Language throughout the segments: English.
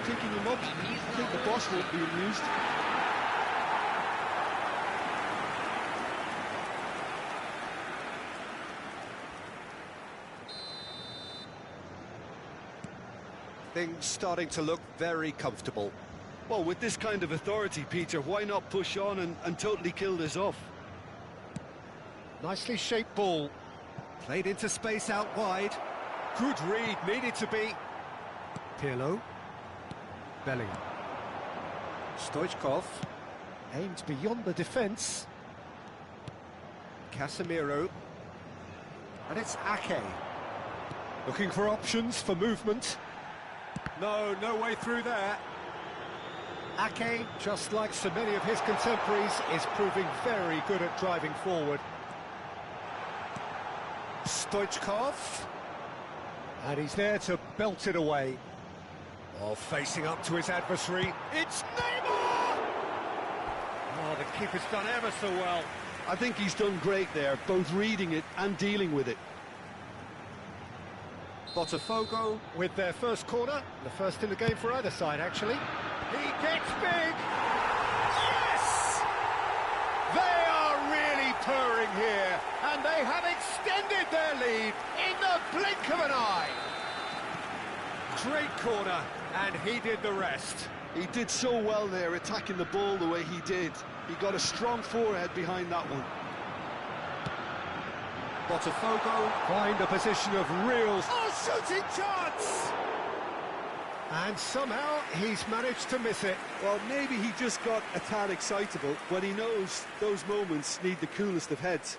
picking him up. I think the boss won't be amused. Things starting to look very comfortable. Well, with this kind of authority, Peter, why not push on and totally kill this off? Nicely shaped ball. Played into space out wide. Good read, needed to be. Pirlo. Bellingham. Stoichkov. Aimed beyond the defence. Casemiro. And it's Ake. Looking for options for movement. No way through there. Ake, just like so many of his contemporaries, is proving very good at driving forward. Stoichkov. And he's there to belt it away. Oh, facing up to his adversary. It's Neymar! Oh, the keeper's done ever so well. I think he's done great there, both reading it and dealing with it. Botafogo with their first corner, the first in the game for either side, actually. He gets big! Yes! They are really purring here, and they have extended their lead in the blink of an eye. Great corner, and he did the rest. He did so well there, attacking the ball the way he did. He got a strong forehead behind that one. Botafogo find a position of real... Oh, shooting chance! And somehow he's managed to miss it. Well, maybe he just got a tad excitable when he knows those moments need the coolest of heads.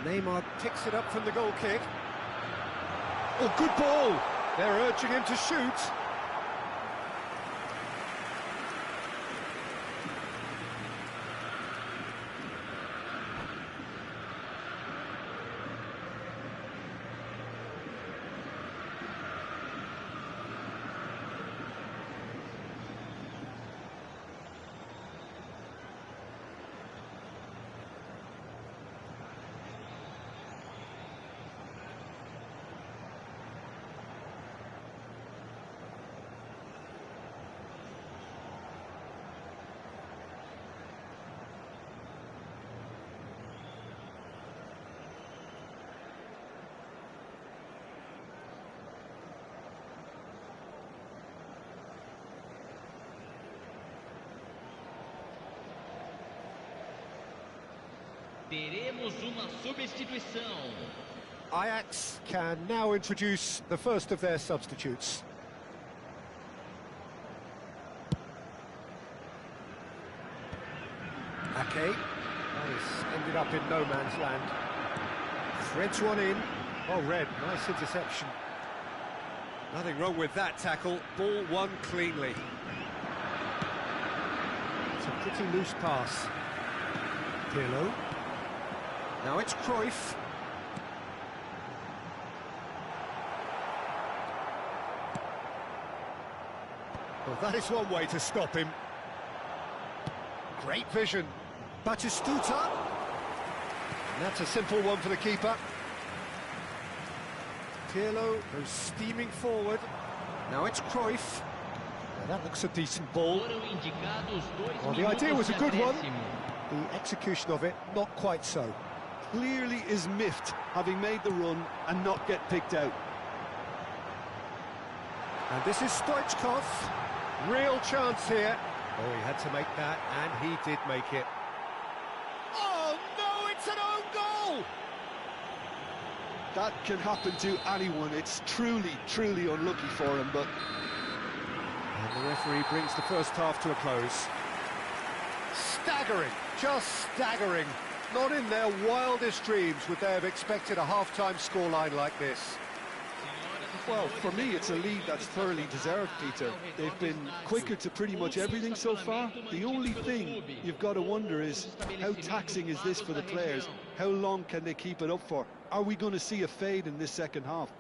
Neymar picks it up from the goal kick. Oh, good ball! They're urging him to shoot. Teremos uma substituição. Ajax can now introduce the first of their substitutes. Ake. Nice. Ended up in no man's land. Threads one in. Oh, Red, nice interception. Nothing wrong with that tackle. Ball won cleanly. It's a pretty loose pass. Pirlo. Now it's Cruyff. Well, that is one way to stop him. Great vision. Batistuta. And that's a simple one for the keeper. Pirlo goes steaming forward. Now it's Cruyff. Now that looks a decent ball. Well, the idea was a good one. The execution of it, not quite so. Clearly is miffed, having made the run and not get picked out. And this is Stoichkov. Real chance here. Oh, he had to make that, and he did make it. Oh, no, it's an own goal! That can happen to anyone. It's truly, truly unlucky for him, but... And the referee brings the first half to a close. Staggering, just staggering. Not in their wildest dreams would they have expected a half-time scoreline like this. Well, for me, it's a lead that's thoroughly deserved, Peter. They've been quicker to pretty much everything so far. The only thing you've got to wonder is, how taxing is this for the players? How long can they keep it up for? Are we going to see a fade in this second half?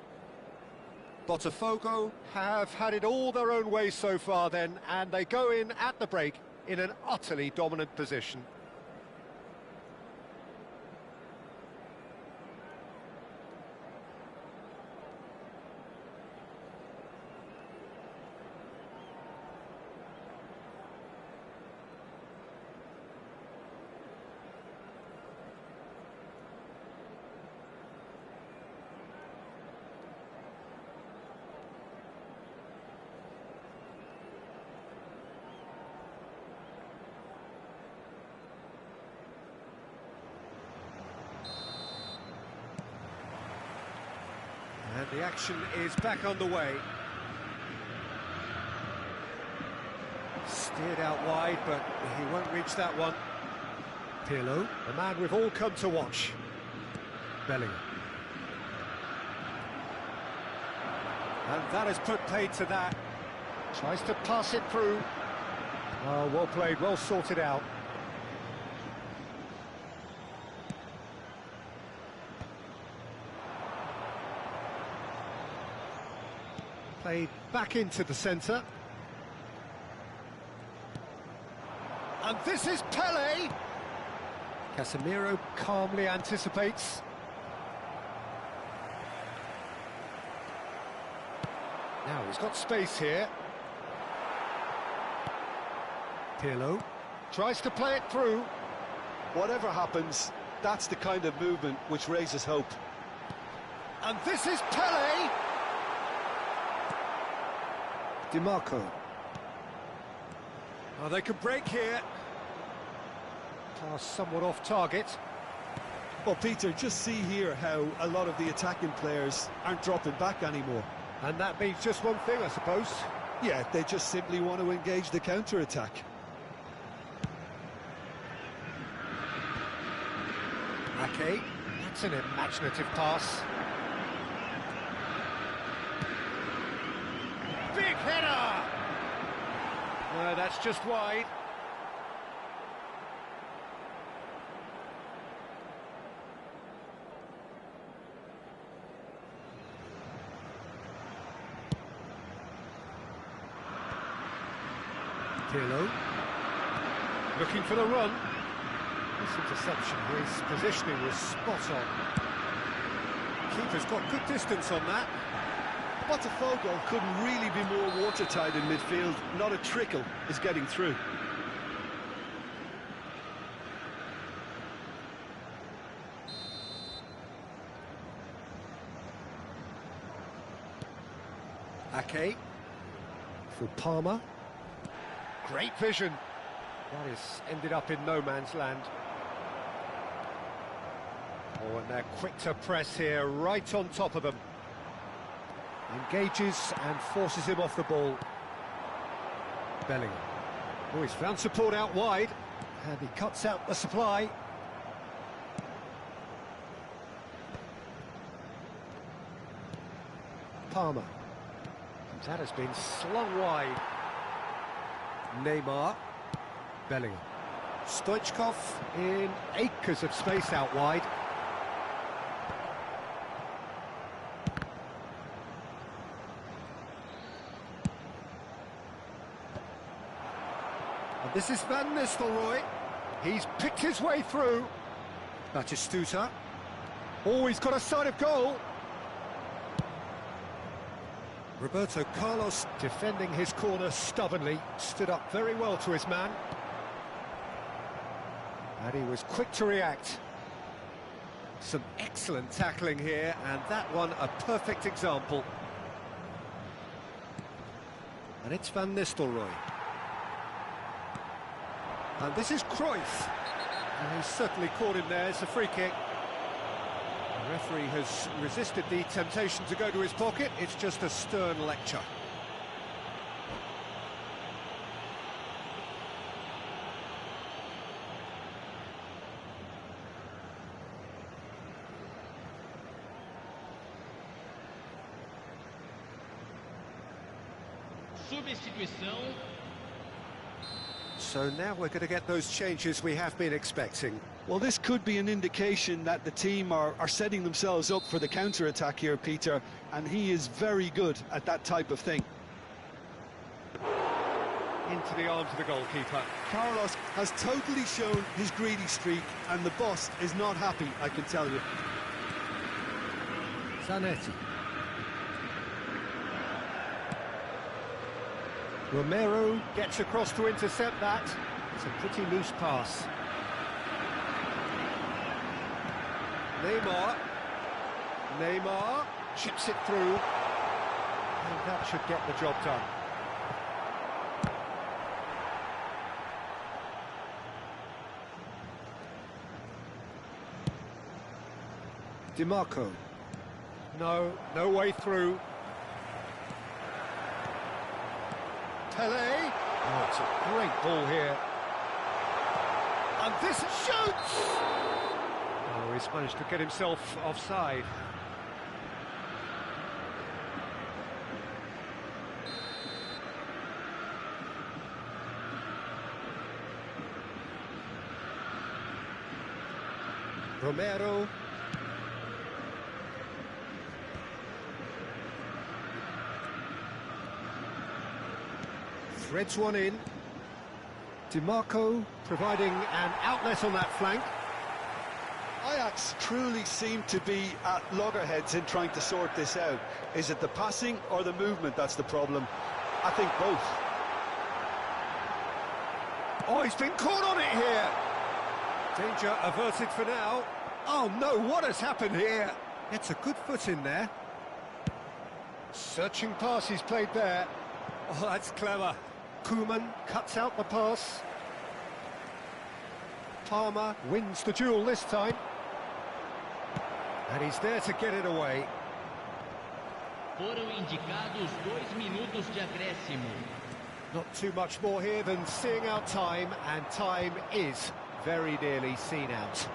Botafogo have had it all their own way so far then, and they go in at the break in an utterly dominant position. And the action is back underway. Steered out wide, but he won't reach that one. Pirlo, the man we've all come to watch. Bellingham. And that has put paid to that. Tries to pass it through. Oh, well played, well sorted out. Played back into the centre. And this is Pele! Casemiro calmly anticipates. Now he's got space here. Pirlo tries to play it through. Whatever happens, that's the kind of movement which raises hope. And this is Pele! DiMarco. Oh, they could break here. Pass somewhat off target. Well, Peter, just see here how a lot of the attacking players aren't dropping back anymore. And that means just one thing, I suppose. Yeah, they just simply want to engage the counter-attack. Ake, that's an imaginative pass. Big header! No, that's just wide. Pirlo, looking for the run. This interception, his positioning was spot on. Keeper's got good distance on that. Botafogo couldn't really be more watertight in midfield. Not a trickle is getting through. Ake for Palmer. Great vision. That has ended up in no man's land. Oh, and they're quick to press here, right on top of them. Engages and forces him off the ball. Bellingham. Oh, he's found support out wide, and he cuts out the supply. Palmer. That has been slung wide. Neymar. Bellingham. Stoichkov in acres of space out wide. And this is Van Nistelrooy. He's picked his way through. Batistuta. Oh, he's got a sight of goal. Roberto Carlos defending his corner stubbornly, stood up very well to his man. And he was quick to react. Some excellent tackling here, and that one a perfect example. And it's Van Nistelrooy. And this is Cruyff. And he's certainly caught him there, it's a free kick. The referee has resisted the temptation to go to his pocket. It's just a stern lecture. Substituição. So now we're going to get those changes we have been expecting. Well, this could be an indication that the team are setting themselves up for the counter-attack here, Peter, and he is very good at that type of thing. Into the arms of the goalkeeper. Carlos has totally shown his greedy streak, and the boss is not happy, I can tell you. Zanetti. Romero gets across to intercept that. It's a pretty loose pass. Neymar chips it through, and that should get the job done. DiMarco. No, no way through. Pele. Oh, it's a great ball here. And this shoots! Oh, he's managed to get himself offside. Romero. Threads one in. DiMarco providing an outlet on that flank. Ajax truly seem to be at loggerheads in trying to sort this out. Is it the passing or the movement that's the problem? I think both. Oh, he's been caught on it here. Danger averted for now. Oh no, what has happened here? It's a good foot in there. Searching pass he's played there. Oh, that's clever. Koeman cuts out the pass. Palmer wins the duel this time. And he's there to get it away. Foram indicados 2 minutos de acréscimo. Not too much more here than seeing out time, and time is very nearly seen out.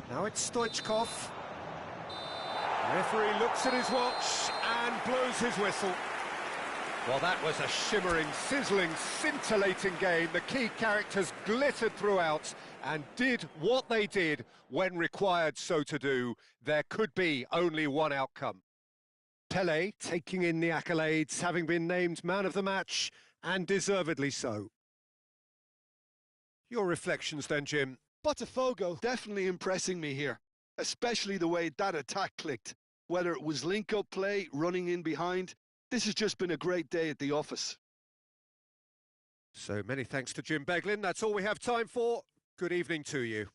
Now it's Stoichkov. Referee looks at his watch and blows his whistle. Well, that was a shimmering, sizzling, scintillating game. The key characters glittered throughout and did what they did when required so to do. There could be only one outcome. Pele taking in the accolades, having been named man of the match, and deservedly so. Your reflections then, Jim? Botafogo definitely impressing me here, especially the way that attack clicked. Whether it was link-up play, running in behind, this has just been a great day at the office. So many thanks to Jim Beglin. That's all we have time for. Good evening to you.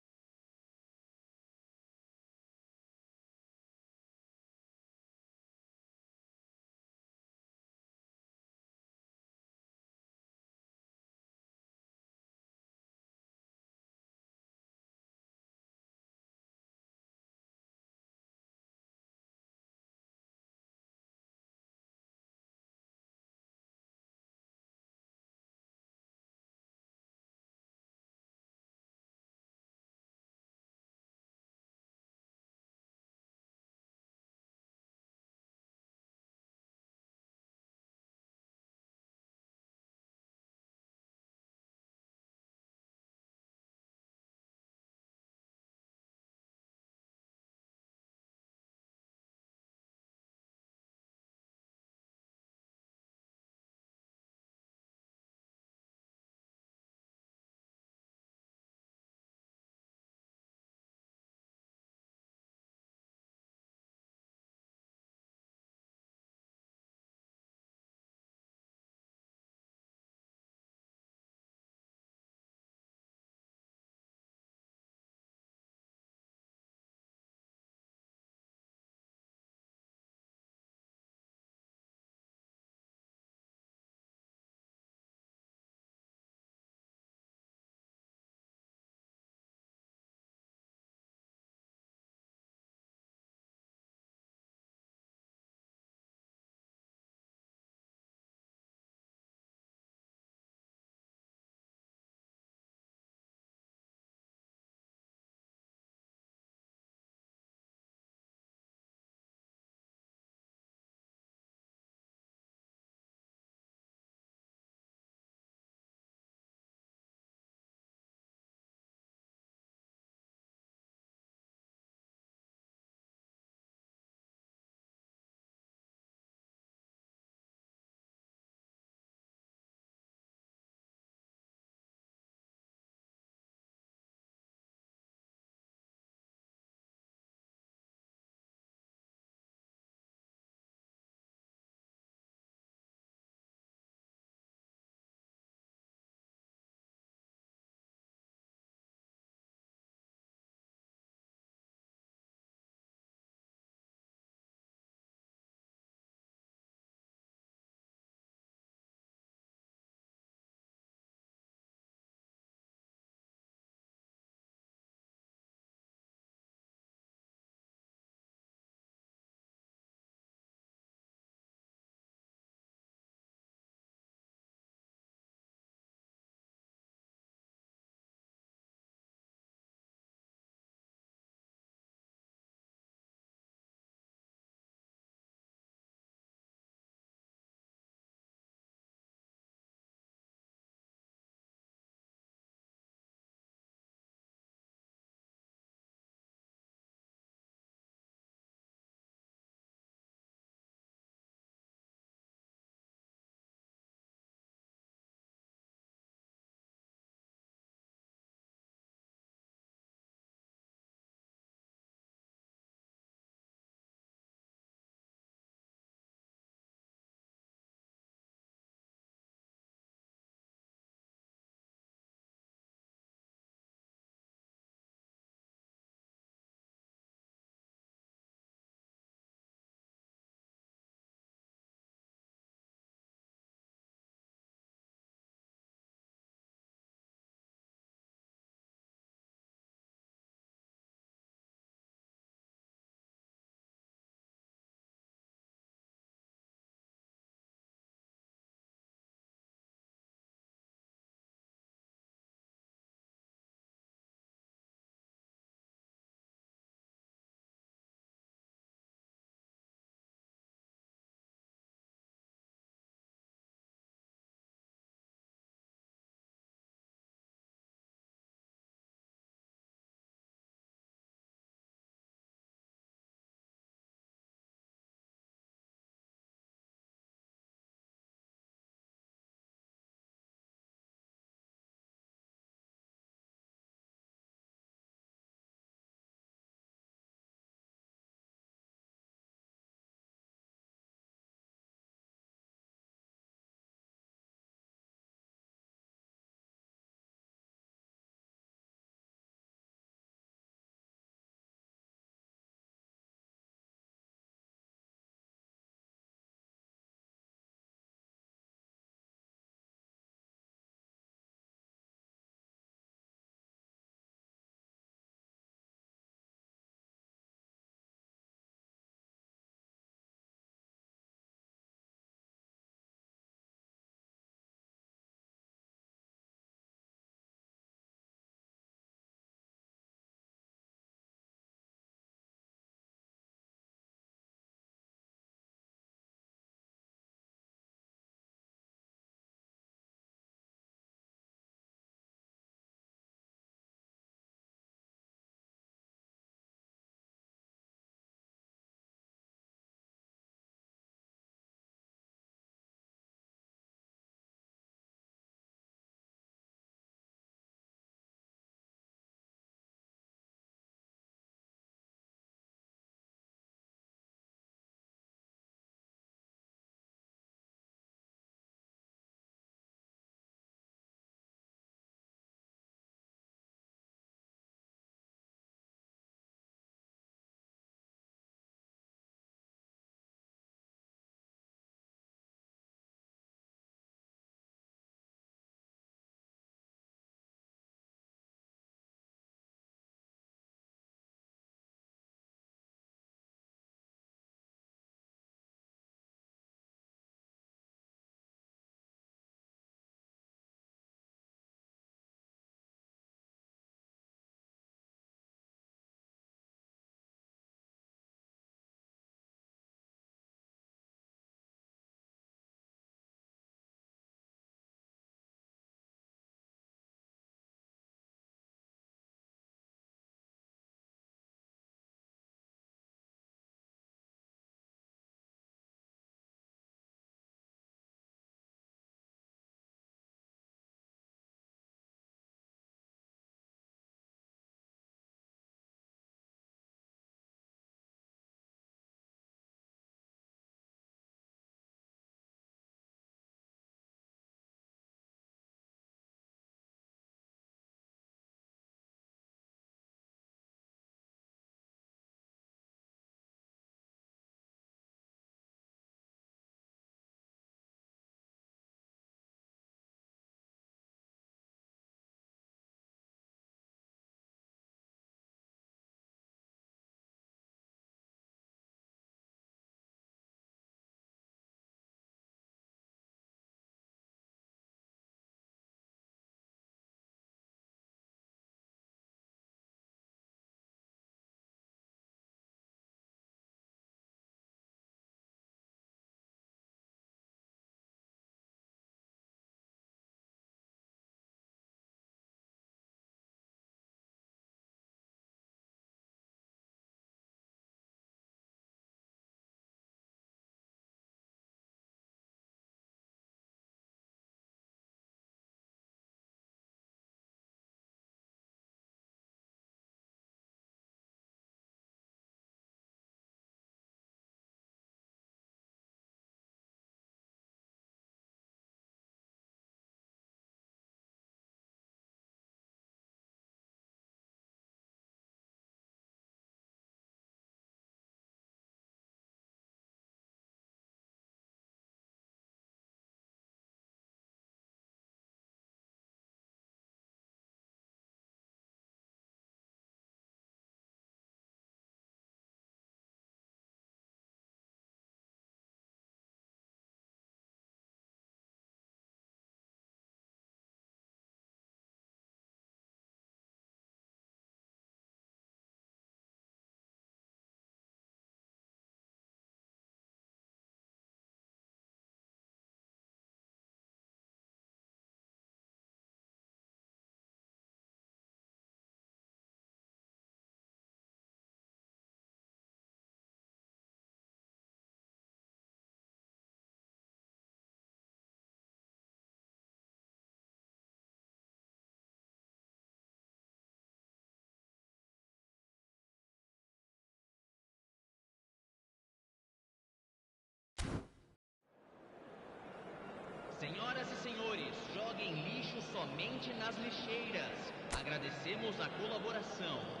joguem lixo somente nas lixeiras. Agradecemos a colaboração.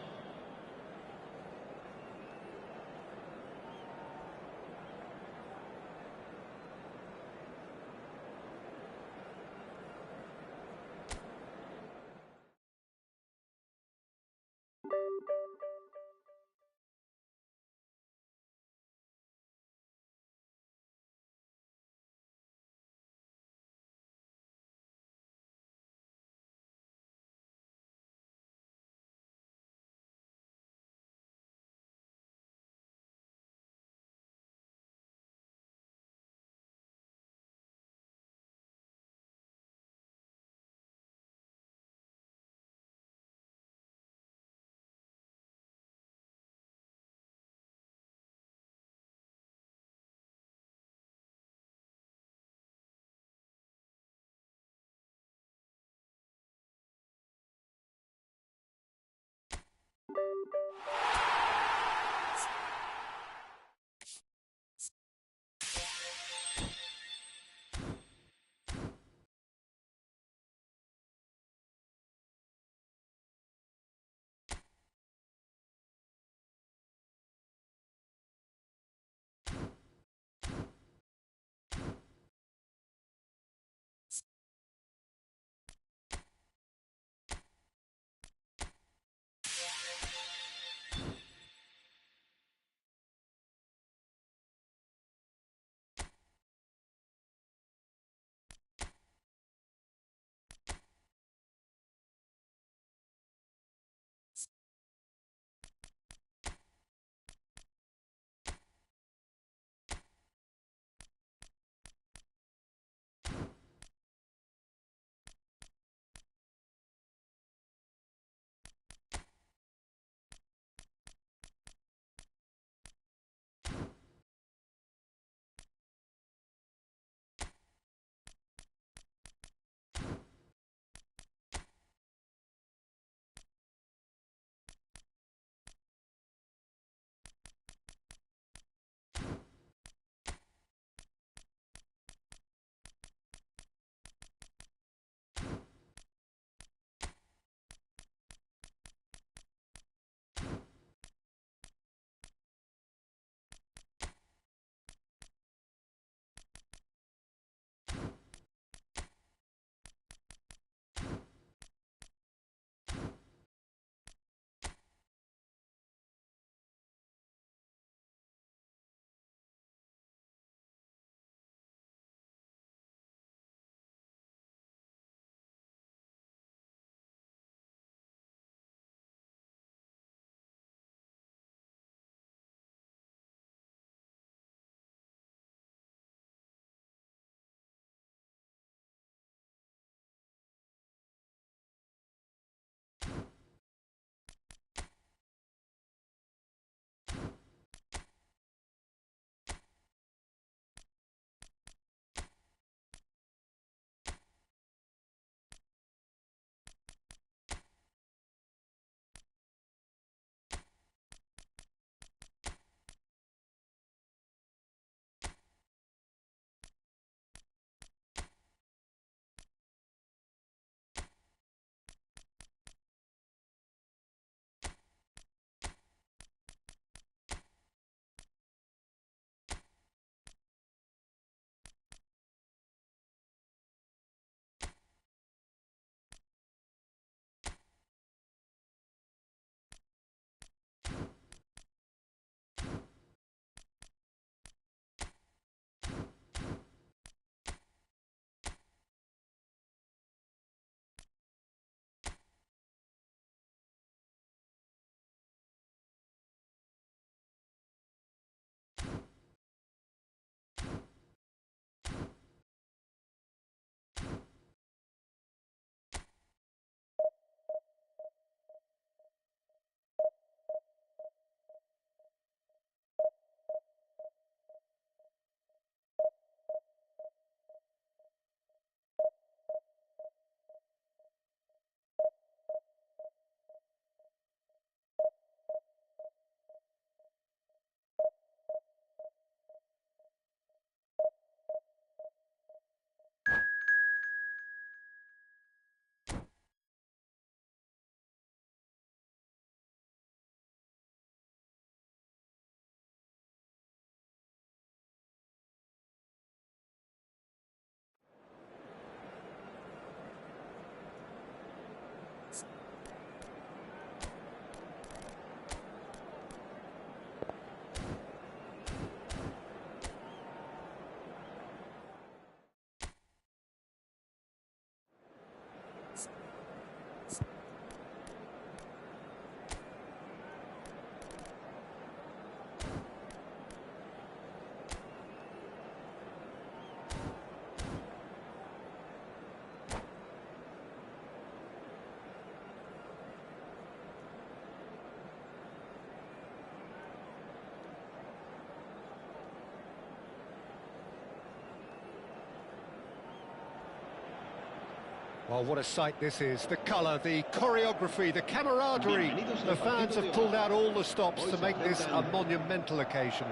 Well, what a sight this is. The colour, the choreography, the camaraderie. The fans have pulled out all the stops to make this a monumental occasion.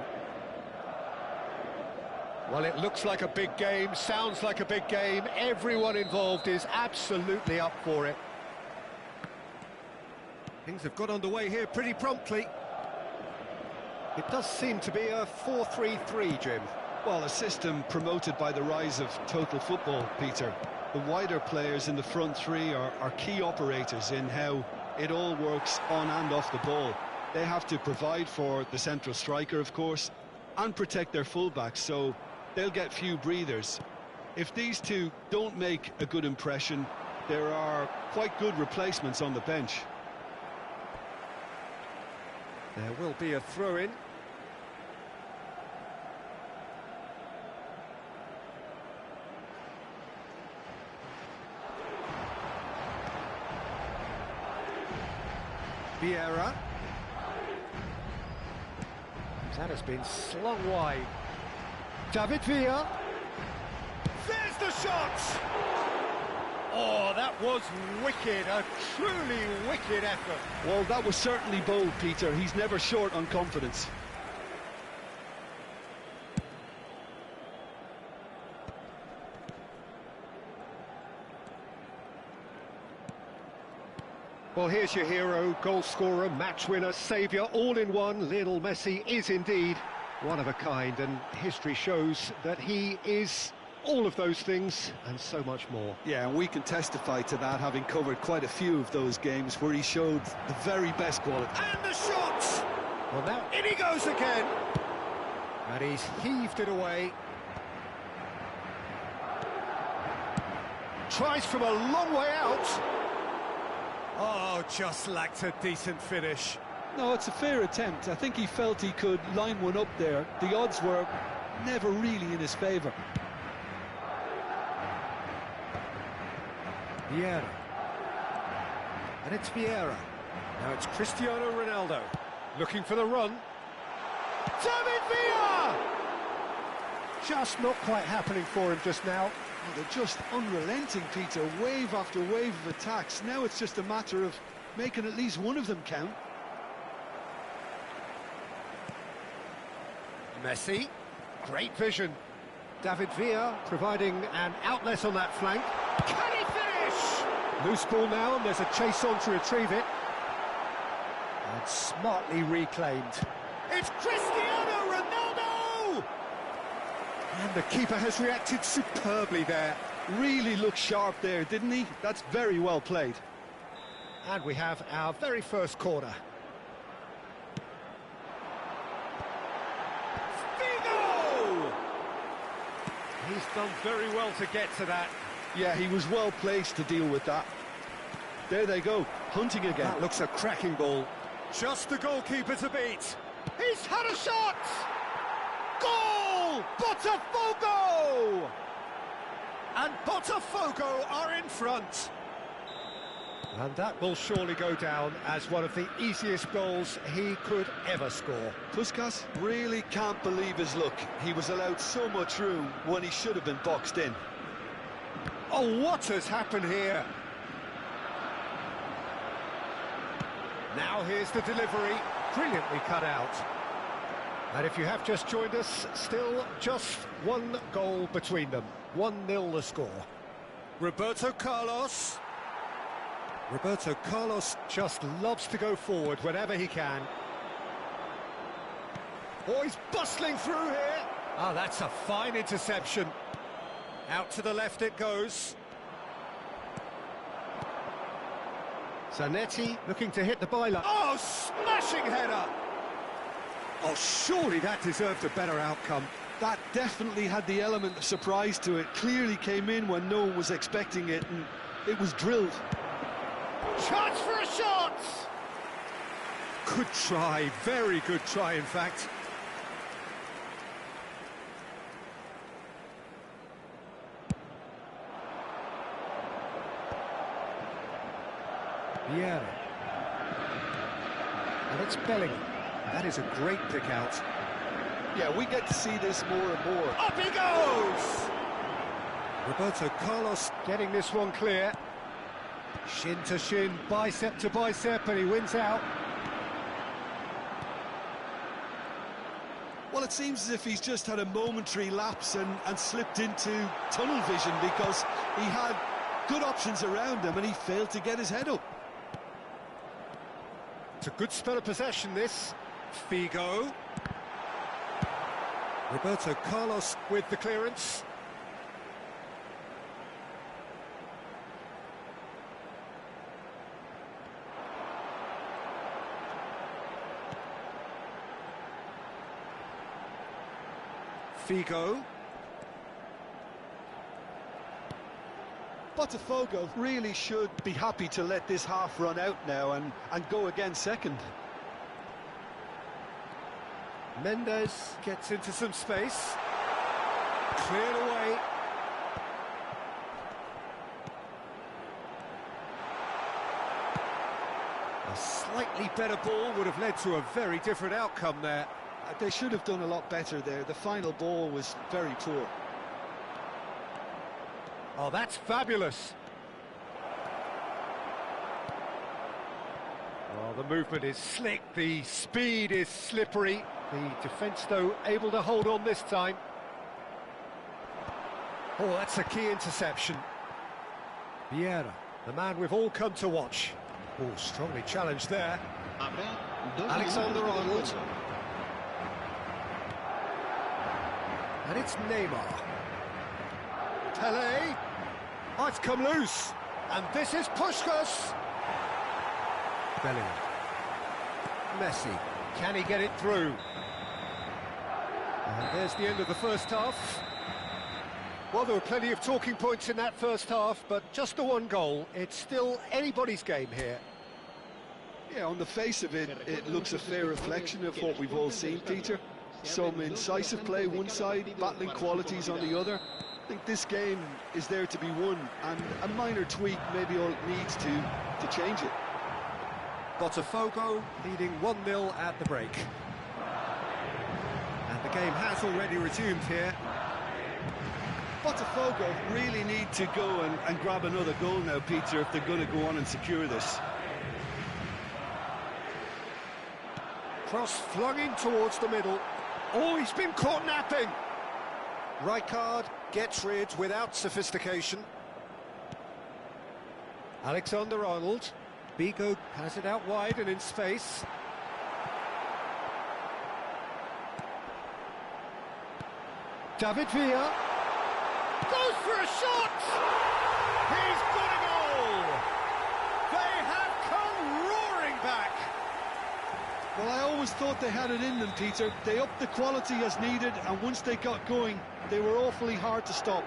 Well, it looks like a big game, sounds like a big game. Everyone involved is absolutely up for it. Things have got underway here pretty promptly. It does seem to be a 4-3-3, Jim. Well, a system promoted by the rise of total football, Peter. The wider players in the front three are key operators in how it all works on and off the ball. They have to provide for the central striker, of course, and protect their fullbacks, so they'll get few breathers. If these two don't make a good impression, there are quite good replacements on the bench. There will be a throw-in. Vieira. That has been slung wide. David Villa. There's the shot! Oh, that was wicked, a truly wicked effort. Well, that was certainly bold, Peter. He's never short on confidence. Well, here's your hero, goal scorer, match winner, saviour, all in one. Lionel Messi is indeed one of a kind, and history shows that he is all of those things and so much more. Yeah, and we can testify to that, having covered quite a few of those games where he showed the very best quality. And the shot! Well, now in he goes again. And he's heaved it away. Tries from a long way out. Oh, just lacked a decent finish. No, it's a fair attempt. I think he felt he could line one up there. The odds were never really in his favour. Vieira. And it's Vieira. Now it's Cristiano Ronaldo. Looking for the run. David Villa! Just not quite happening for him just now. Oh, they're just unrelenting, Peter. Wave after wave of attacks. Now it's just a matter of making at least one of them count. Messi. Great vision. David Villa providing an outlet on that flank. Can he finish? Loose ball now, and there's a chase on to retrieve it. And smartly reclaimed. It's Cristiano Ronaldo! And the keeper has reacted superbly there. Really looked sharp there, didn't he? That's very well played. And we have our very first corner. He's done very well to get to that. Yeah, he was well placed to deal with that. There they go, hunting again. That looks a cracking ball. Just the goalkeeper to beat. He's had a shot! Goal! Botafogo! And Botafogo are in front. And that will surely go down as one of the easiest goals he could ever score. Puskás really can't believe his luck. He was allowed so much room when he should have been boxed in. Oh, what has happened here? Now here's the delivery, brilliantly cut out. And if you have just joined us, still just one goal between them. 1-0 the score. Roberto Carlos. Roberto Carlos just loves to go forward whenever he can. Oh, he's bustling through here. Oh, that's a fine interception. Out to the left it goes. Zanetti looking to hit the byline. Oh, smashing header! Oh, surely that deserved a better outcome. That definitely had the element of surprise to it. Clearly came in when no one was expecting it, and it was drilled. Chance for a shot! Good try, very good try in fact. Vieira. And it's Bellingham. That is a great pick out. Yeah, we get to see this more and more. Up he goes! Roberto Carlos getting this one clear. Shin to shin, bicep to bicep, and he wins out. Well, it seems as if he's just had a momentary lapse and slipped into tunnel vision, because he had good options around him and he failed to get his head up. It's a good spell of possession, this. Figo. Roberto Carlos with the clearance. Figo. Botafogo really should be happy to let this half run out now and go again second. Mendes gets into some space. Cleared away. A slightly better ball would have led to a very different outcome there. They should have done a lot better there. The final ball was very poor. Oh, that's fabulous. Oh, the movement is slick, the speed is slippery. The defence, though, able to hold on this time. Oh, that's a key interception. Vieira, the man we've all come to watch. Oh, strongly challenged there. Alexander-Arnold. And it's Neymar. Pele. Oh, it's come loose. And this is Puskás. Bellingham. Messi. Can he get it through? And there's the end of the first half. Well, there were plenty of talking points in that first half, but just the one goal. It's still anybody's game here. Yeah, on the face of it, it looks a fair reflection of what we've all seen, Peter. Some incisive play one side, battling qualities on the other. I think this game is there to be won, and a minor tweak maybe all it needs to change it. Botafogo leading 1-0 at the break. And the game has already resumed here. Botafogo really need to go and grab another goal now, Peter, if they're going to go on and secure this. Cross flung in towards the middle. Oh, he's been caught napping. Rijkaard gets rid without sophistication. Alexander-Arnold. Figo has it out wide and in space. David Villa goes for a shot! He's got a goal! They have come roaring back! Well, I always thought they had it in them, Peter. They upped the quality as needed, and once they got going, they were awfully hard to stop.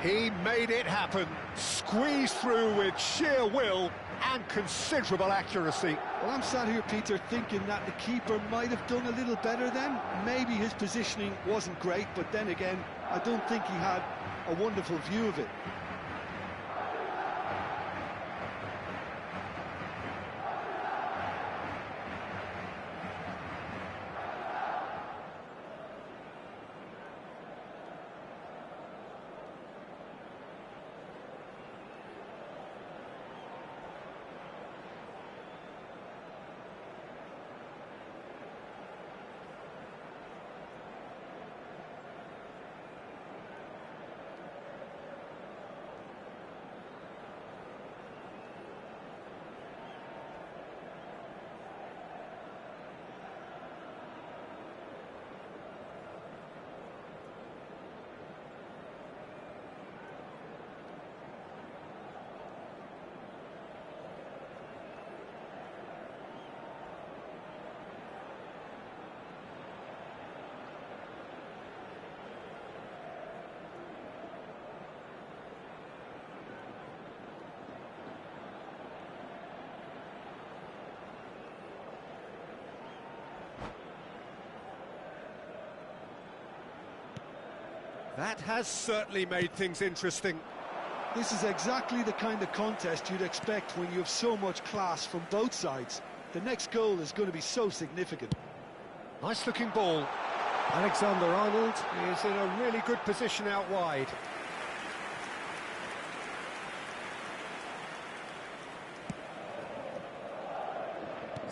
He made it happen, squeezed through with sheer will and considerable accuracy. Well, I'm sat here, Peter, thinking that the keeper might have done a little better then. Maybe his positioning wasn't great, but then again, I don't think he had a wonderful view of it. That has certainly made things interesting. This is exactly the kind of contest you'd expect when you have so much class from both sides. The next goal is going to be so significant. Nice looking ball. Alexander-Arnold is in a really good position out wide.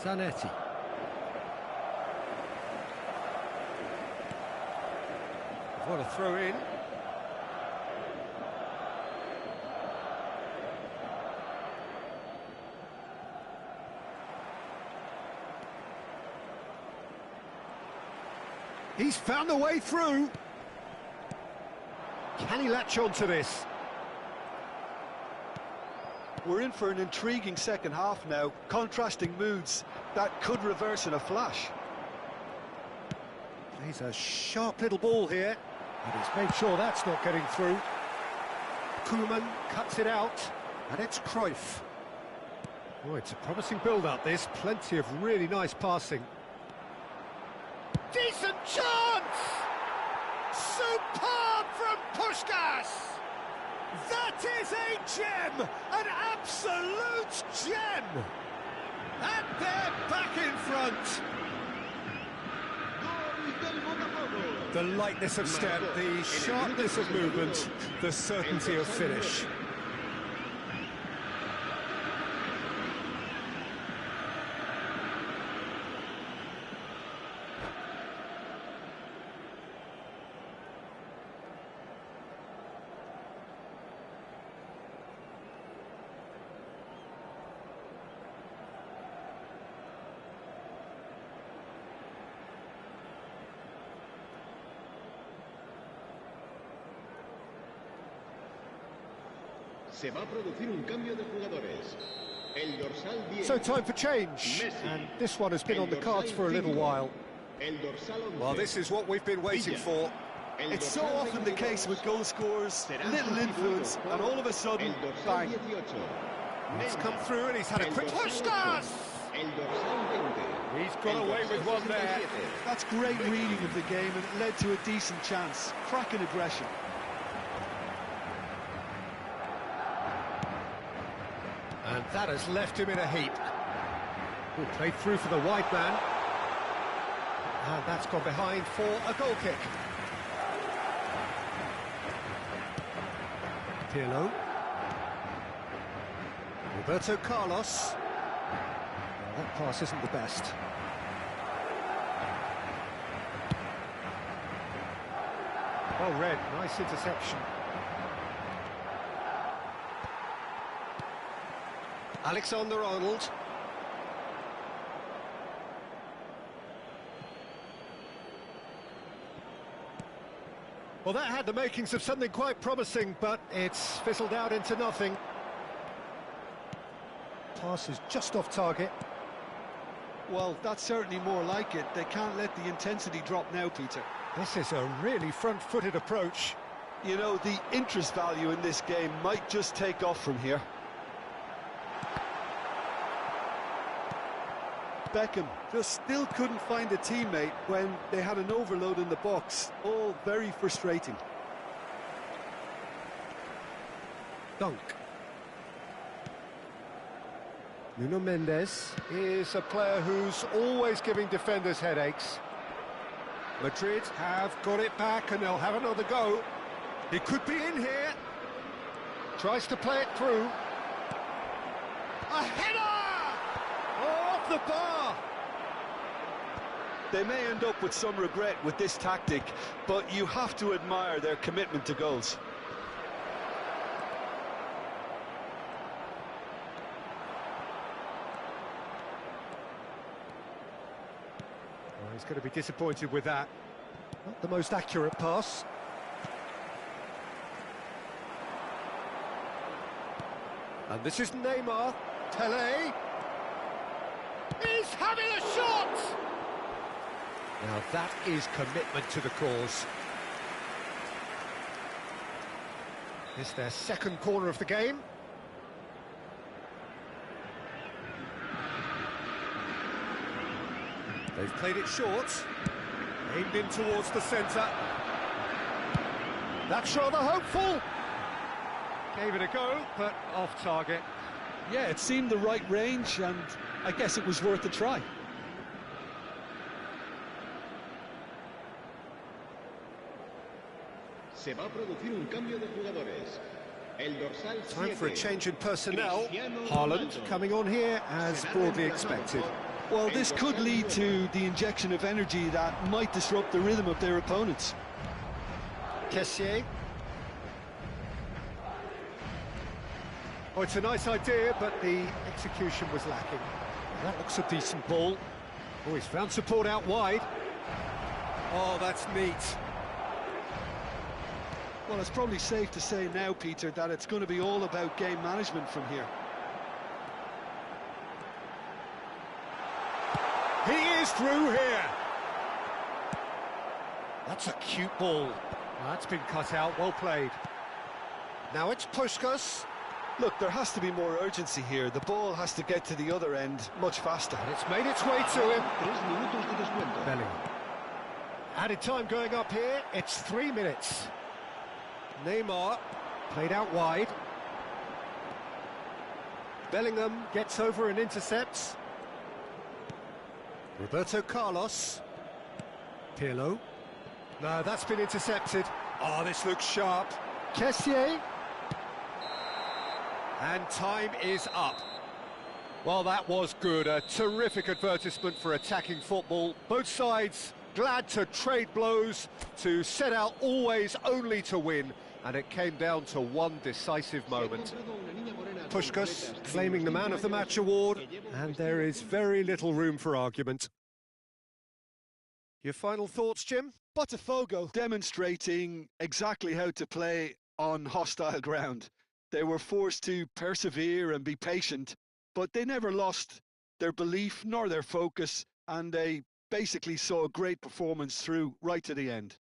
Zanetti. What a throw in. He's found a way through. Can he latch on to this? We're in for an intriguing second half now. Contrasting moods that could reverse in a flash. Plays a sharp little ball here, and he's made sure that's not getting through. Koeman cuts it out, and it's Cruyff. Oh, it's a promising build-up, this. Plenty of really nice passing. Decent chance! Superb from Puskás! That is a gem! An absolute gem! And they're back in front! The lightness of step, the sharpness of movement, the certainty of finish. Se va a producir un cambio de jugadores. El dorsal 10. So time for change, Messi. and this one has been on the cards for a little while. El dorsal 11. Well, this is what we've been waiting for. El It's so dorsal often the 22 case with goal scorers, será little sustituido influence, por and all of a sudden, el dorsal bang. 18. He's come through and he's had a El quick dorsal Puskás! 8. El dorsal 20. He's got El away with dorsal one there. 67. That's great reading of the game, and it led to a decent chance. Cracking aggression. And that has left him in a heap. Good play through for the wide man. And that's gone behind for a goal kick. Pirlo. Roberto Carlos. Well, that pass isn't the best. Well read, nice interception. Alexander-Arnold. Well, that had the makings of something quite promising, but it's fizzled out into nothing. Pass is just off target. Well, that's certainly more like it. They can't let the intensity drop now, Peter. This is a really front-footed approach. You know, the interest value in this game might just take off from here. Beckham just still couldn't find a teammate when they had an overload in the box. All very frustrating. Dunk. Nuno Mendes is a player who's always giving defenders headaches. Madrid have got it back and they'll have another go. It could be in here. Tries to play it through. A header! Oh, off the bar! They may end up with some regret with this tactic, but you have to admire their commitment to goals. Well, he's going to be disappointed with that. Not the most accurate pass. And this is Neymar. Tele. He's having a shot! Now that is commitment to the cause. It's their second corner of the game. They've played it short. Aimed in towards the centre. That's rather hopeful. Gave it a go, but off target. Yeah, it seemed the right range, and I guess it was worth a try. Se va a producir un cambio de jugadores. El dorsal 7. Time for a change in personnel. Cristiano Haaland Ronaldo. coming on here as Será broadly reemplazado expected. por Well, this could lead to the injection of energy that might disrupt the rhythm of their opponents. Kessié. Oh, it's a nice idea, but the execution was lacking. That looks a decent ball. Oh, he's found support out wide. Oh, that's neat. Well, it's probably safe to say now, Peter, that it's going to be all about game management from here. He is through here. That's a cute ball. That's been cut out, well played. Now it's Puskás. Look, there has to be more urgency here. The ball has to get to the other end much faster. And it's made its way to him. Bellingham. Added time going up here, it's 3 minutes. Neymar, played out wide. Bellingham gets over and intercepts. Roberto Carlos. Pirlo. No, that's been intercepted. Oh, this looks sharp. Kessié. And time is up. Well, that was good. A terrific advertisement for attacking football. Both sides glad to trade blows, to set out always only to win. And it came down to one decisive moment. Puskás claiming the Man of the Match award, and there is very little room for argument. Your final thoughts, Jim? Botafogo demonstrating exactly how to play on hostile ground. They were forced to persevere and be patient, but they never lost their belief nor their focus, and they basically saw a great performance through right to the end.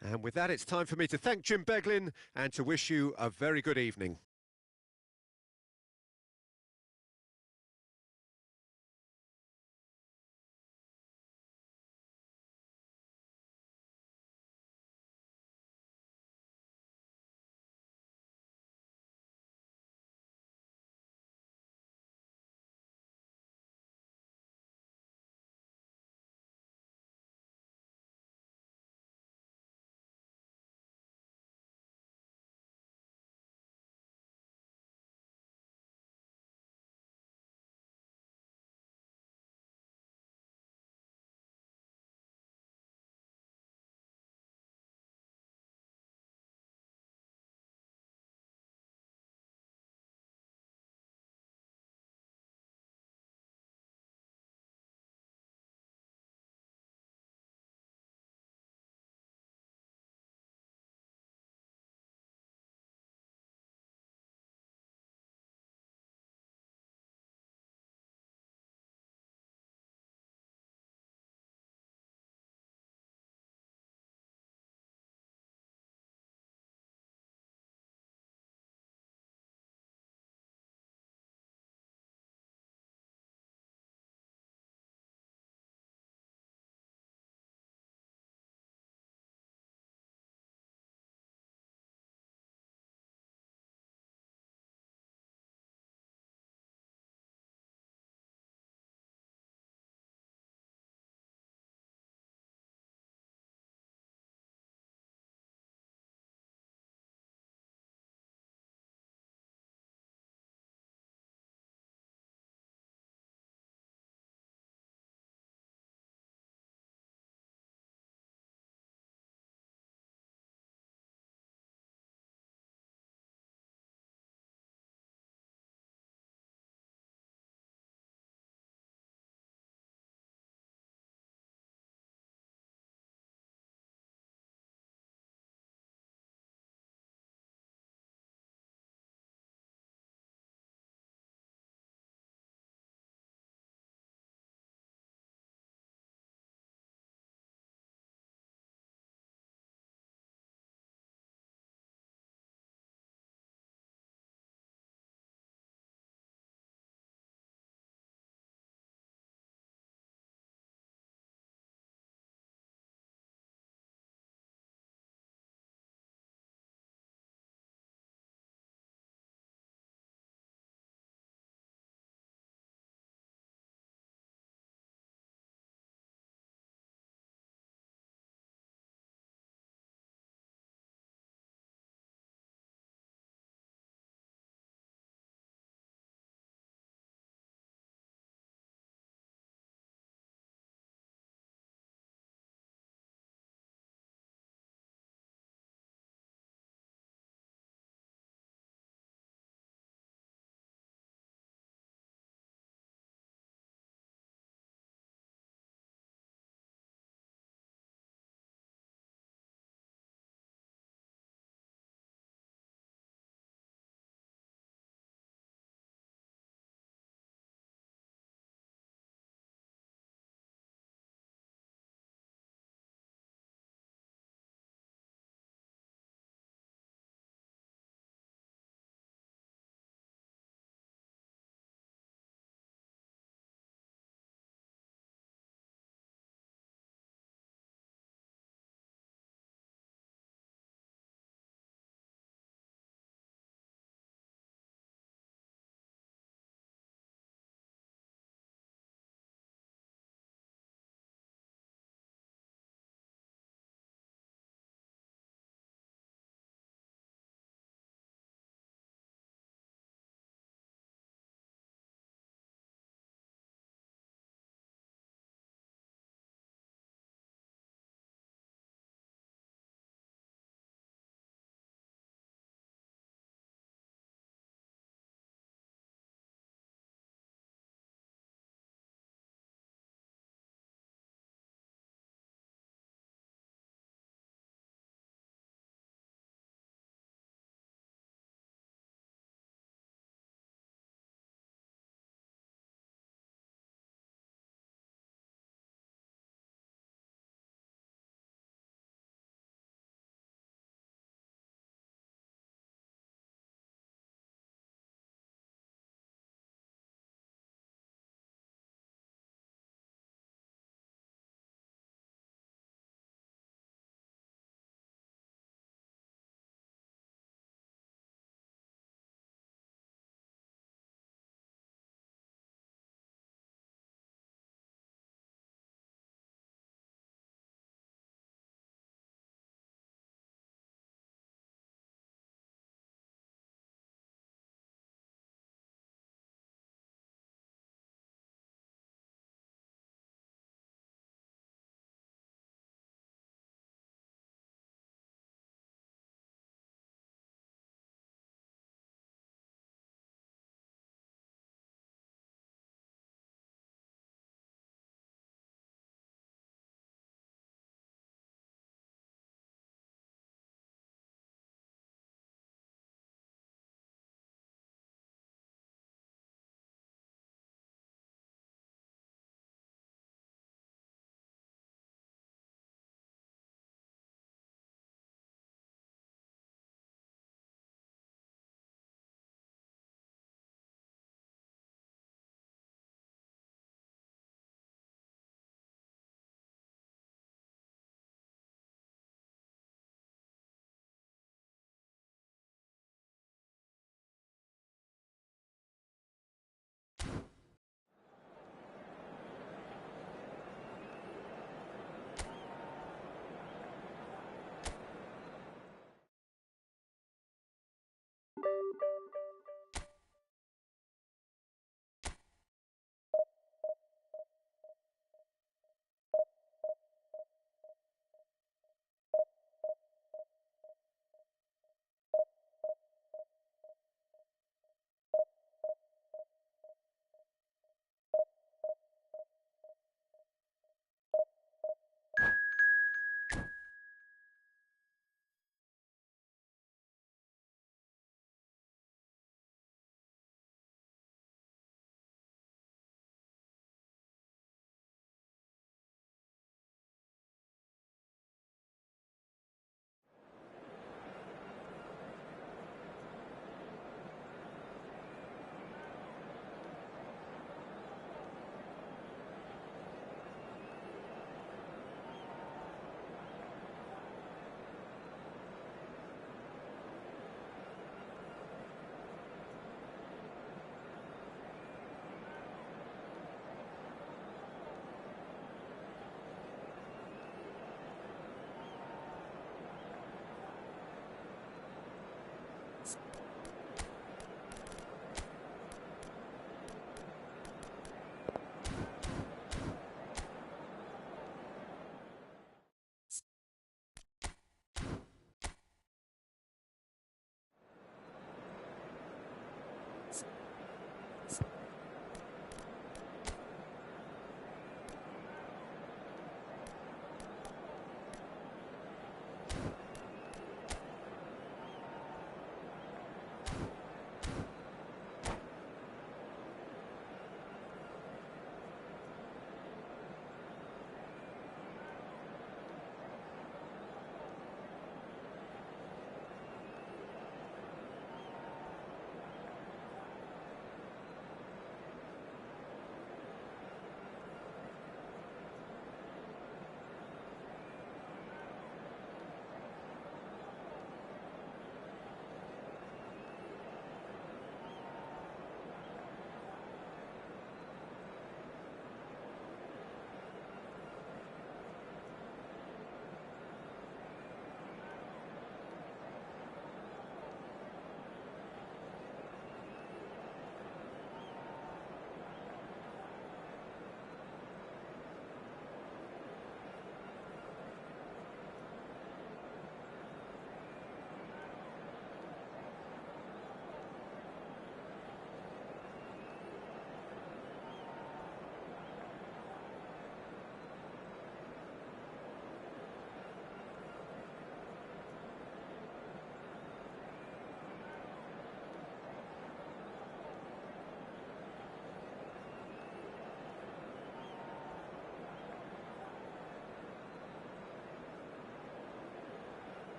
And with that, it's time for me to thank Jim Beglin and to wish you a very good evening.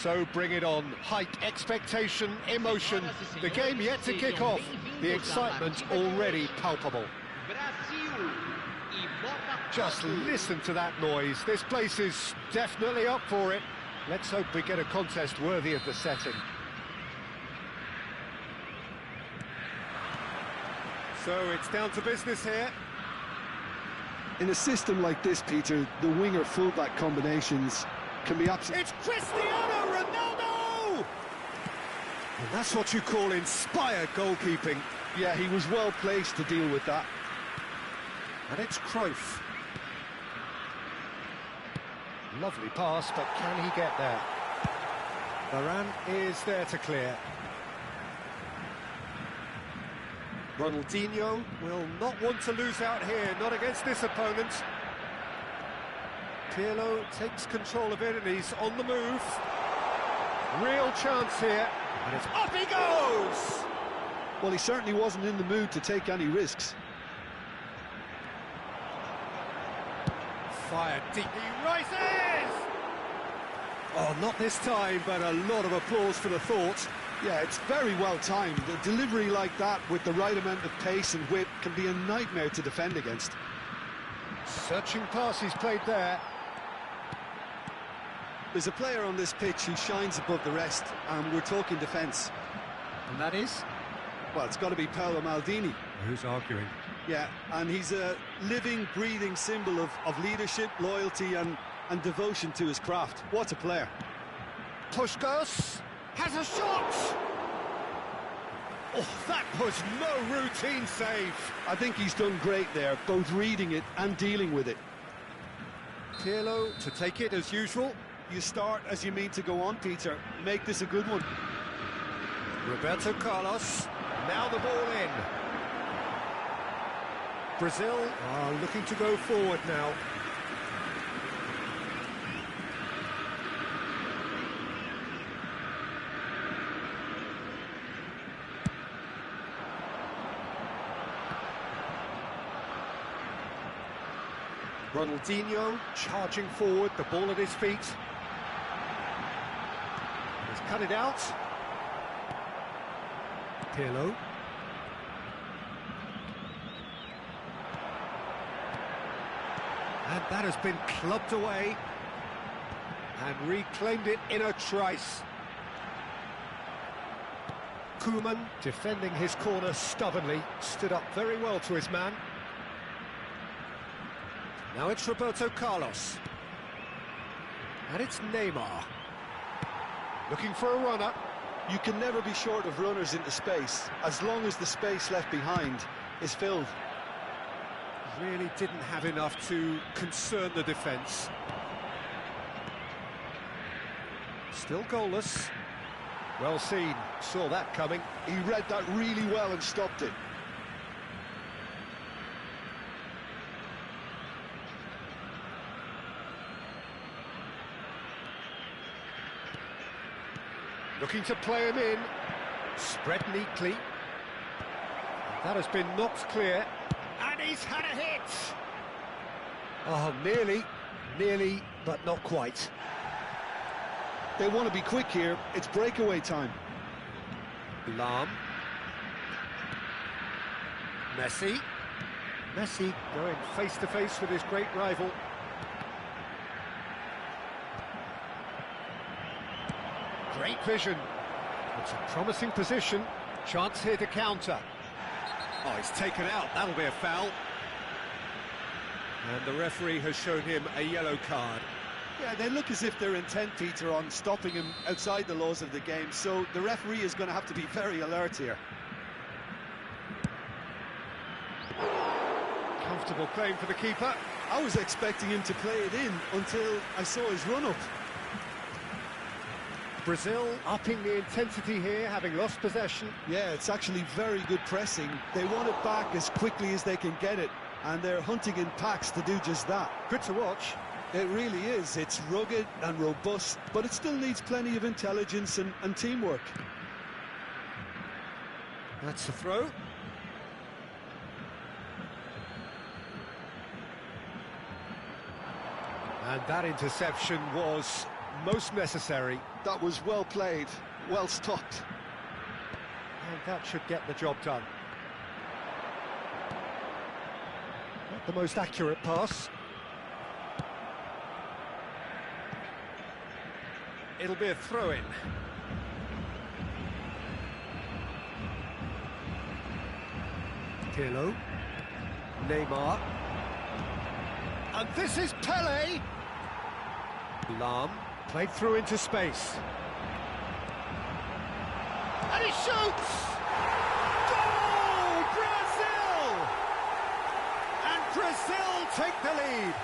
So bring it on. Hype, expectation, emotion. The game yet to kick off. The excitement already palpable. Brasil e bota Just listen to that noise. This place is definitely up for it. Let's hope we get a contest worthy of the setting. So it's down to business here. In a system like this, Peter, the winger-fullback combinations can be absolutely... It's Cristiano Ronaldo! And that's what you call inspired goalkeeping. Yeah, he was well placed to deal with that. And it's Cruyff. Lovely pass, but can he get there? Varane is there to clear. Ronaldinho will not want to lose out here, not against this opponent. Pirlo takes control of it and he's on the move. Real chance here, and it's up he goes! Well, he certainly wasn't in the mood to take any risks. Fired deep, he rises! Oh, not this time, but a lot of applause for the thought. Yeah, it's very well timed. A delivery like that with the right amount of pace and whip can be a nightmare to defend against. Searching pass he's played there. There's a player on this pitch who shines above the rest, and we're talking defence. And that is? Well, it's got to be Paolo Maldini. Who's arguing? Yeah, and he's a living, breathing symbol of leadership, loyalty and devotion to his craft. What a player. Puskás has a shot! Oh, that was no routine save. I think he's done great there, both reading it and dealing with it. Pirlo to take it as usual. You start as you mean to go on, Peter. Make this a good one. Roberto Carlos, now the ball in. Brazil are looking to go forward now. Ronaldinho charging forward, the ball at his feet. He's cut it out. Pirlo. And that has been clubbed away and reclaimed it in a trice. Koeman defending his corner stubbornly, stood up very well to his man. Now it's Roberto Carlos. And it's Neymar. Looking for a runner. You can never be short of runners into space, as long as the space left behind is filled. Really didn't have enough to concern the defence. Still goalless. Well seen, saw that coming. He read that really well and stopped it. Looking to play him in. Spread neatly. That has been knocked clear. And he's had a hit! Oh, nearly, but not quite. They want to be quick here. It's breakaway time. Lahm. Messi going face to face with his great rival. Great vision. It's a promising position. Chance here to counter. Oh, he's taken out. That'll be a foul. And the referee has shown him a yellow card. Yeah, they look as if they're intent, Peter, on stopping him outside the laws of the game, so the referee is going to have to be very alert here. Comfortable claim for the keeper. I was expecting him to play it in until I saw his run-up. Brazil upping the intensity here, having lost possession. Yeah, it's actually very good pressing. They want it back as quickly as they can get it, and they're hunting in packs to do just that. Good to watch. It really is. It's rugged and robust, but it still needs plenty of intelligence and teamwork. That's a throw. And that interception was most necessary. That was well played, well stopped. And that should get the job done. Not the most accurate pass. It'll be a throw-in. Pirlo. Neymar. And this is Pele. Lam. Played through into space. And he shoots! Goal! Brazil! And Brazil take the lead.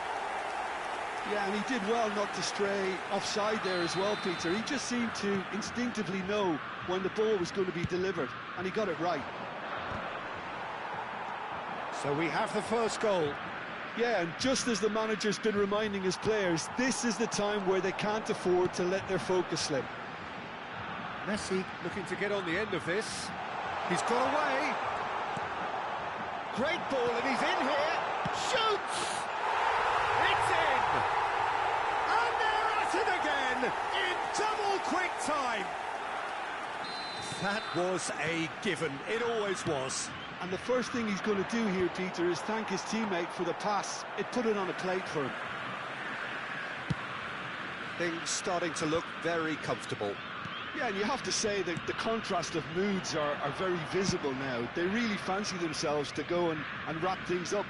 Yeah, and he did well not to stray offside there as well, Peter. He just seemed to instinctively know when the ball was going to be delivered, and he got it right. So we have the first goal. Yeah, and just as the manager's been reminding his players, this is the time where they can't afford to let their focus slip. Messi looking to get on the end of this. He's got away. Great ball, and he's in here. Shoots! It's in! And they're at it again in double quick time. That was a given. It always was. And the first thing he's going to do here, Peter, is thank his teammate for the pass. It put it on a plate for him. Things starting to look very comfortable. Yeah, and you have to say that the contrast of moods are very visible now. They really fancy themselves to go and wrap things up.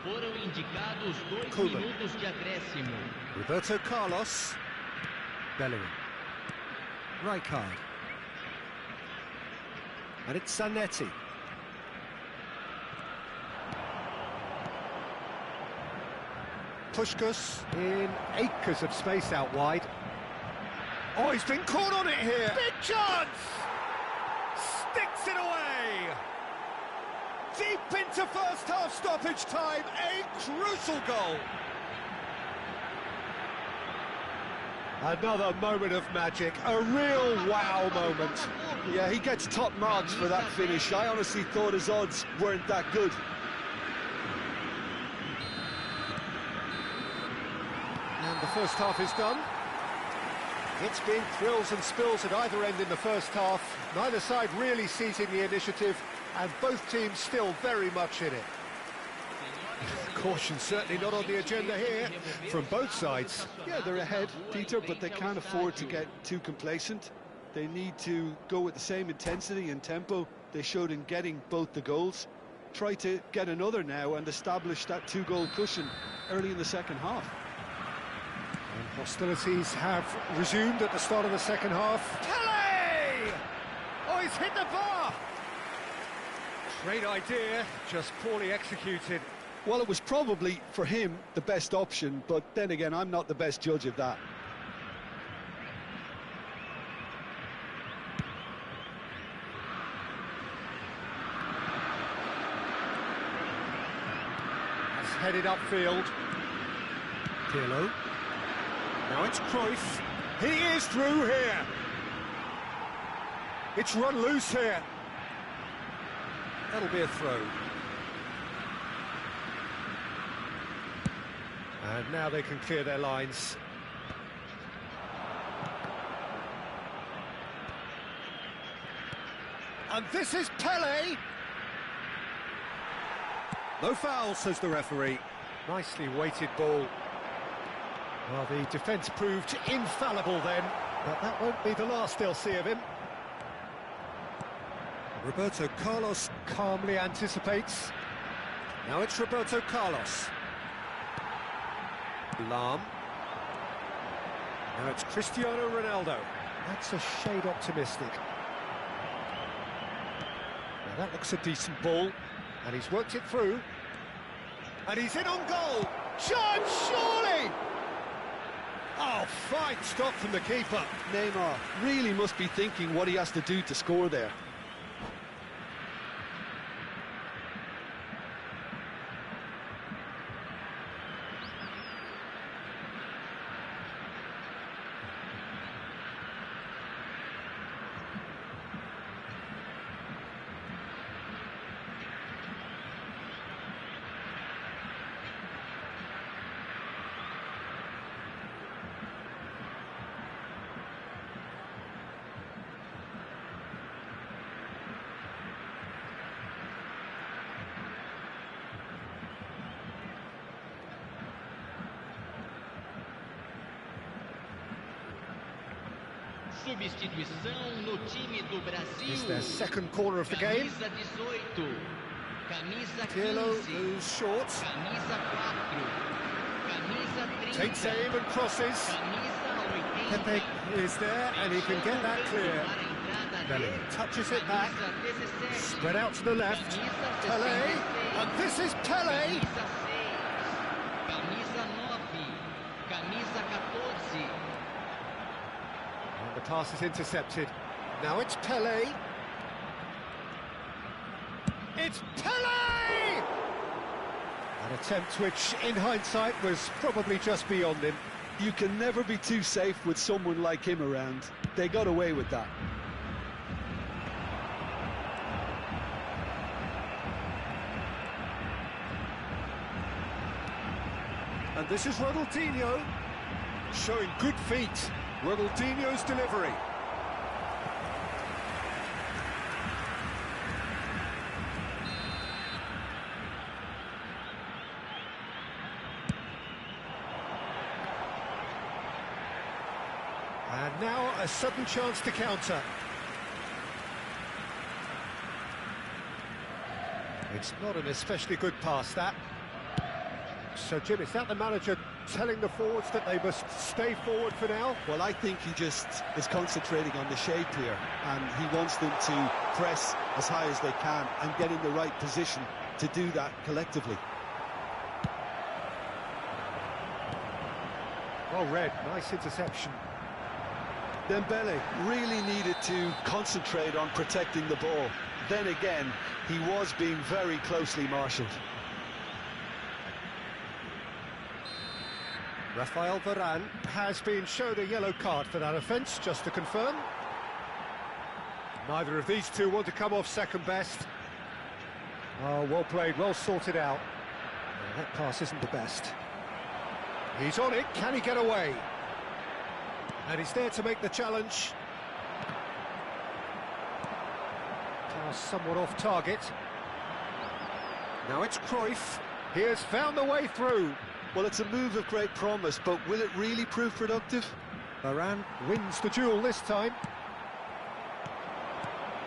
Foram indicados 2 Koeman. minutos de acréscimo. Roberto Carlos. Bellingham. Rijkaard. And it's Zanetti. Puskás in acres of space out wide. Oh, he's been caught on it here. Big chance! Sticks it away! Deep into first half stoppage time, a crucial goal. Another moment of magic, a real wow moment. Yeah, he gets top marks for that finish. I honestly thought his odds weren't that good. And the first half is done. It's been thrills and spills at either end in the first half. Neither side really seizing the initiative, and both teams still very much in it. Caution certainly not on the agenda here from both sides. Yeah, they're ahead, Peter, but they can't afford to get too complacent. They need to go with the same intensity and tempo they showed in getting both the goals. Try to get another now and establish that two-goal cushion early in the second half. And hostilities have resumed at the start of the second half. Pele! Oh, he's hit the bar! Great idea, just poorly executed. Well, it was probably, for him, the best option, but then again, I'm not the best judge of that. That's headed upfield. Pirlo. Now it's Cruyff. He is through here. It's run loose here. That'll be a throw. And now they can clear their lines. And this is Pele. No foul, says the referee. Nicely weighted ball. Well, the defence proved infallible then, but that won't be the last they'll see of him. Roberto Carlos calmly anticipates. Now it's Roberto Carlos. Lam. Now it's Cristiano Ronaldo. That's a shade optimistic. Now that looks a decent ball, and he's worked it through. And he's in on goal. Chance, surely! Oh, fine stop from the keeper. Neymar really must be thinking what he has to do to score there. Substituição no time do Brasil. It's their second corner of the game. Camisa 18. Camisa 15. Pirlo moves short. Camisa 4. Camisa 30. Takes aim and crosses. Camisa 80. Pepe is there and he can get that clear. Belly touches it back. Spread out to the left. Pelé. And this is Pelé. Camisa 6. Camisa 9. Camisa 14. And the pass is intercepted. Now it's Pelé. It's Pelé! An attempt which, in hindsight, was probably just beyond him. You can never be too safe with someone like him around. They got away with that. And this is Ronaldinho, showing good feet. Ronaldinho's delivery. And now a sudden chance to counter. It's not an especially good pass, that. So, Jim, is that the manager telling the forwards that they must stay forward for now? Well, I think he just is concentrating on the shape here, and he wants them to press as high as they can and get in the right position to do that collectively. Well read, nice interception. Dembele really needed to concentrate on protecting the ball. Then again, he was being very closely marshalled. Rafael Varane has been shown a yellow card for that offence, just to confirm. Neither of these two want to come off second best. Oh, well played, well sorted out. Well, that pass isn't the best. He's on it, can he get away? And he's there to make the challenge. Pass somewhat off target. Now it's Cruyff. He has found the way through. Well, it's a move of great promise, but will it really prove productive? Varane wins the duel this time.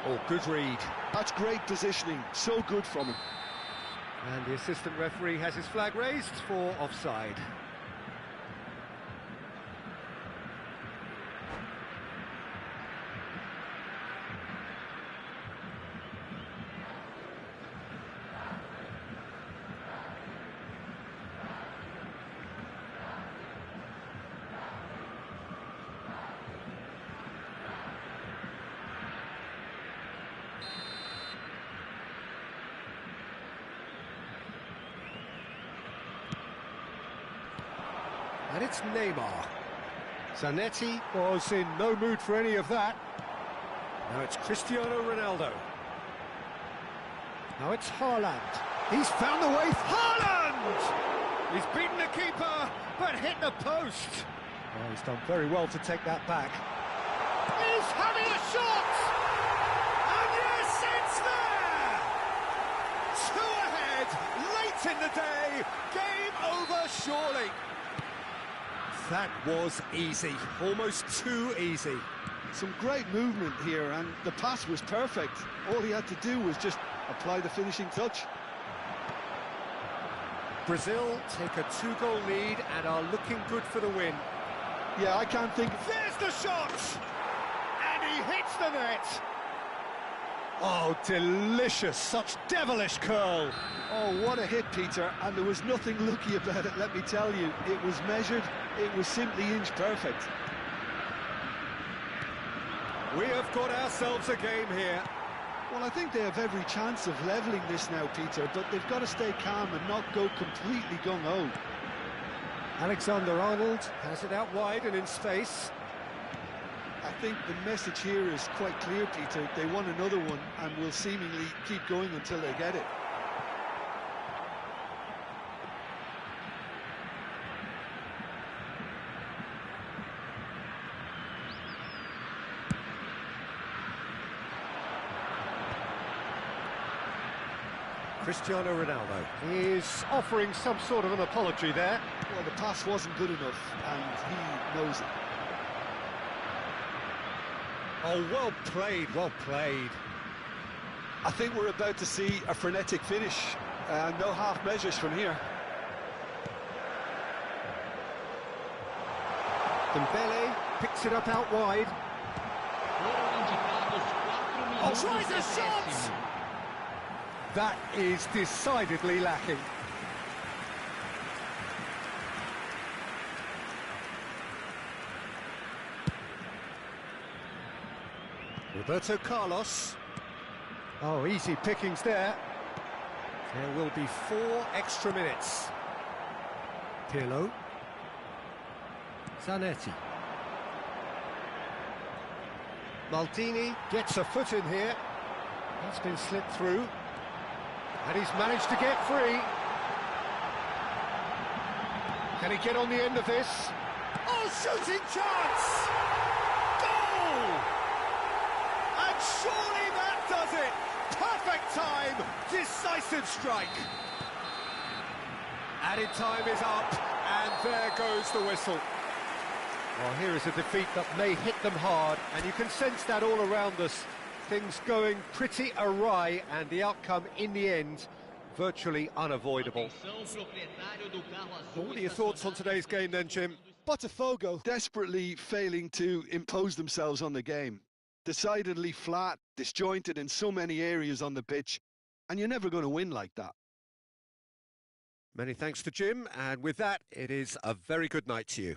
Oh, good read. That's great positioning, so good from him. And the assistant referee has his flag raised for offside. And it's Neymar. Zanetti was in no mood for any of that. Now it's Cristiano Ronaldo. Now it's Haaland. He's found the way. Haaland! He's beaten the keeper, but hit the post. Oh, he's done very well to take that back. He's having a shot! And yes, it's there! 2 ahead, late in the day. Game over, surely. That was easy, almost too easy. Some great movement here, and the pass was perfect. All he had to do was just apply the finishing touch. Brazil take a 2-goal lead and are looking good for the win. Yeah, I can't think... There's the shot! And he hits the net! Oh, delicious, such devilish curl. Oh, what a hit, Peter, and there was nothing lucky about it, let me tell you. It was measured, it was simply inch perfect. We have got ourselves a game here. Well, I think they have every chance of levelling this now, Peter, but they've got to stay calm and not go completely gung-ho. Alexander-Arnold has it out wide and in space. I think the message here is quite clear, Peter. They want another one and will seemingly keep going until they get it. Cristiano Ronaldo is offering some sort of an apology there. Well, the pass wasn't good enough, and he knows it. Oh, well played, well played. I think we're about to see a frenetic finish. No half measures from here. Dembele picks it up out wide. Oh, tries a shot! That is decidedly lacking. Roberto Carlos. Oh, easy pickings there. There will be 4 extra minutes. Pirlo. Zanetti. Maldini gets a foot in here. That's been slipped through. And he's managed to get free. Can he get on the end of this? Oh, shooting chance! Goal! And surely that does it! Perfect time! Decisive strike! Added time is up, and there goes the whistle. Well, here is a defeat that may hit them hard, and you can sense that all around us. Things going pretty awry, and the outcome in the end virtually unavoidable. What are your thoughts on today's game then, Jim? Botafogo desperately failing to impose themselves on the game. Decidedly flat, disjointed in so many areas on the pitch, and you're never going to win like that. Many thanks to Jim, and with that, it is a very good night to you.